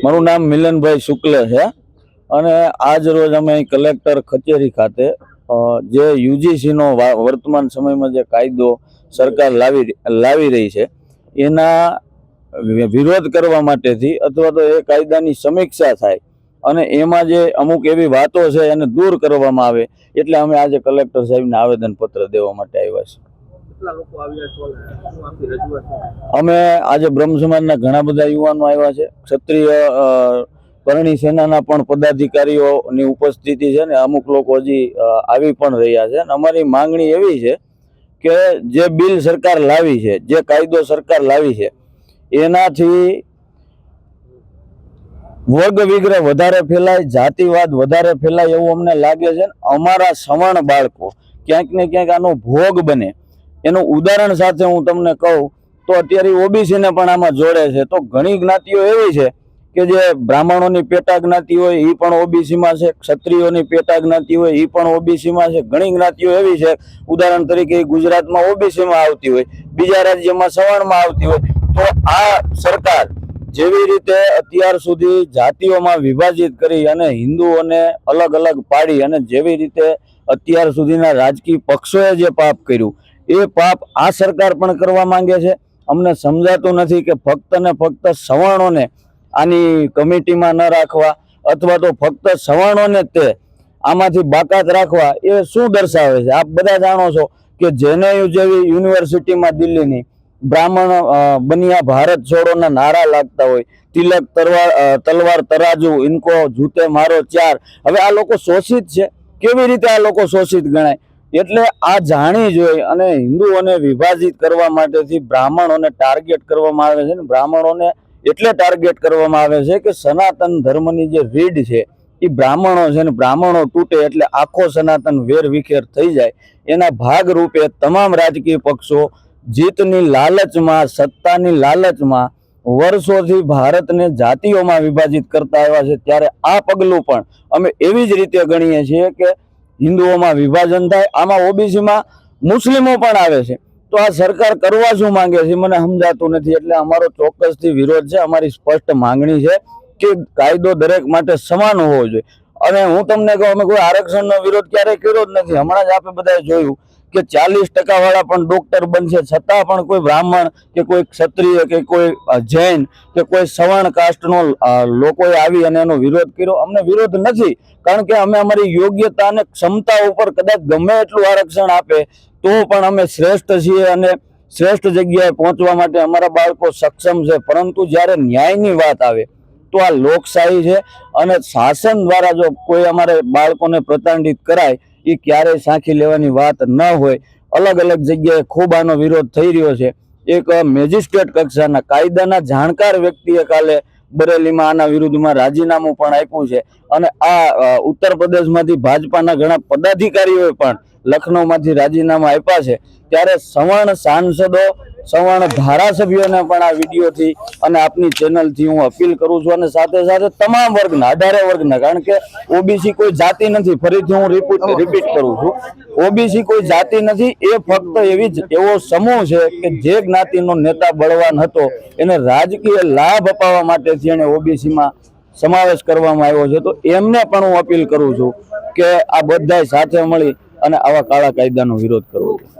મારું નામ મિલનભાઈ શુક્લ છે અને આજ રોજ અમે કલેક્ટર કચેરી ખાતે જે યુજીસી નો વર્તમાન સમયમાં જે કાયદો સરકાર લાવી રહી છે એના વિરોધ કરવા માટેથી અથવા તો એ કાયદાની સમીક્ષા થાય અને એમાં જે અમુક એવી વાતો છે એને દૂર કરવામાં આવે એટલે અમે આજે કલેક્ટર સાહેબને આવેદનપત્ર દેવા માટે આવ્યા છીએ। અમે આજે બ્રહ્મ સમાજના ઘણા બધા યુવાનો આવ્યા છે, ક્ષત્રિય કરણી સેનાના પણ પદાધિકારીઓની ઉપસ્થિતિ છે ને અમુક લોકો હજી આવી પણ રહ્યા છે અને અમારી માંગણી એવી છે કે જે બિલ સરકાર લાવી છે, જે કાયદો સરકાર લાવી છે એનાથી વર્ગ વિગ્રહ વધારે ફેલાય, જાતિવાદ વધારે ફેલાય એવું અમને લાગે છે। અમારા સવર્ણ બાળકો ક્યાંક ને ક્યાંક આનો ભોગ બને એનું ઉદાહરણ સાથે હું તમને કહું તો અત્યારે ઓબીસીને પણ આમાં જોડે છે। તો ઘણી જ્ઞાતિઓ એવી છે કે જે બ્રાહ્મણોની પેટા જ્ઞાતિ હોય એ પણ ઓબીસીમાં છે, ક્ષત્રિયોની પેટા જ્ઞાતિ હોય એ પણ ઓબીસીમાં છે, ઘણી જ્ઞાતિઓ એવી છે ઉદાહરણ તરીકે ગુજરાતમાં ઓબીસીમાં આવતી હોય, બીજા રાજ્યમાં સવર્ણમાં આવતી હોય। તો આ સરકાર જેવી રીતે અત્યાર સુધી જાતિઓમાં વિભાજિત કરી અને હિન્દુઓને અલગ અલગ પાડી અને જેવી રીતે અત્યાર સુધીના રાજકીય પક્ષોએ જે પાપ કર્યું એ પાપ આ સરકાર પણ કરવા માંગે છે। અમને સમજાતું નથી કે ફક્ત ને ફક્ત સવર્ણોને આની કમિટીમાં ન રાખવા અથવા તો ફક્ત સવર્ણોને તે આમાંથી બાકાત રાખવા એ શું દર્શાવે છે? આપ બધા જાણો છો કે જેએનયુ જેવી યુનિવર્સિટીમાં દિલ્હીની બ્રાહ્મણ બનિયા ભારત છોડોના નારા લાગતા હોય, તિલક તલવાર તરાજુ ઇનકો જૂતે મારો ચાર। હવે આ લોકો શોષિત છે, કેવી રીતે આ લોકો શોષિત ગણાય? એટલે આ જાણી જોઈ અને હિન્દુઓને વિભાજિત કરવા માટેથી બ્રાહ્મણોને ટાર્ગેટ કરવામાં આવે છે ને બ્રાહ્મણોને એટલે ટાર્ગેટ કરવામાં આવે છે કે સનાતન ધર્મની જે રીડ છે એ બ્રાહ્મણો છે ને બ્રાહ્મણો તૂટે એટલે આખો સનાતન વેર વિખેર થઈ જાય એના ભાગ રૂપે તમામ રાજકીય પક્ષો જીતની લાલચમાં, સત્તાની લાલચમાં વર્ષોથી ભારતને જાતિઓમાં વિભાજિત કરતા આવ્યા છે। ત્યારે આ પગલું પણ અમે એવી જ રીતે ગણીએ છીએ કે હિન્દુઓમાં વિભાજન થાય, આમાં ઓબીસીમાં મુસ્લિમો પણ આવે છે। તો આ સરકાર કરવા શું માંગે છે મને સમજાતું નથી। એટલે અમારો ચોક્કસથી વિરોધ છે। અમારી સ્પષ્ટ માંગણી છે કે કાયદો દરેક માટે સમાન હોવો જોઈએ। અને હું તમને કહું અમે કોઈ આરક્ષણનો વિરોધ ક્યારેય કર્યો જ નથી। હમણાં જ આપણે બધાએ જોયું કે 40% વાળા પણ ડોક્ટર બનશે છતાં પણ કોઈ બ્રાહ્મણ કે કોઈ ક્ષત્રિય કે કોઈ જૈન કે કોઈ સવર્ણ કાસ્ટનો લોકોએ આવી અને એનો વિરોધ કર્યો। અમને વિરોધ નથી, કારણ કે અમે અમારી યોગ્યતા અને ક્ષમતા ઉપર કદાચ ગમે એટલું આરક્ષણ આપે તો પણ અમે શ્રેષ્ઠ છીએ અને શ્રેષ્ઠ જગ્યાએ પહોંચવા માટે અમારા બાળકો સક્ષમ છે। પરંતુ જ્યારે ન્યાયની વાત આવે તો આ લોકશાહી છે અને શાસન દ્વારા જો કોઈ અમારે બાળકોને પ્રતાડિત કરાય એ ક્યારેય સાંખી લેવાની વાત ન હોય। અલગ અલગ જગ્યાએ ખૂબ આનો વિરોધ થઈ રહ્યો છે। એક મેજિસ્ટ્રેટ કક્ષાના કાયદાના જાણકાર વ્યક્તિએ કાલે બરેલીમાં આના વિરુદ્ધમાં રાજીનામું પણ આપ્યું છે અને આ ઉત્તર પ્રદેશમાંથી ભાજપાના ઘણા પદાધિકારીઓએ પણ લખનૌમાંથી રાજીનામા આપ્યા છે। ત્યારે સવર્ણ સાંસદો, સવર્ણ ધારાસભ્યોને પણ આ વિડીયોથી અને આપની ચેનલથી હું અપીલ કરું છું અને સાથે સાથે તમામ વર્ગના 18 વર્ગના, કારણ કે ઓબીસી કોઈ જાતિ નથી, ફરીથી હું રિપીટ કરું છું, ઓબીસી કોઈ જાતિ નથી, એ ફક્ત એવો સમૂહ છે કે જે જ્ઞાતિનો નેતા બળવાન હતો એને રાજકીય લાભ અપાવવા માટેથી એને ઓબીસીમાં સમાવેશ કરવામાં આવ્યો છે। તો એમને પણ હું અપીલ કરું છું કે આ બધાય સાથે મળી અને આવા કાળા કાયદાનો વિરોધ કરવો જોઈએ।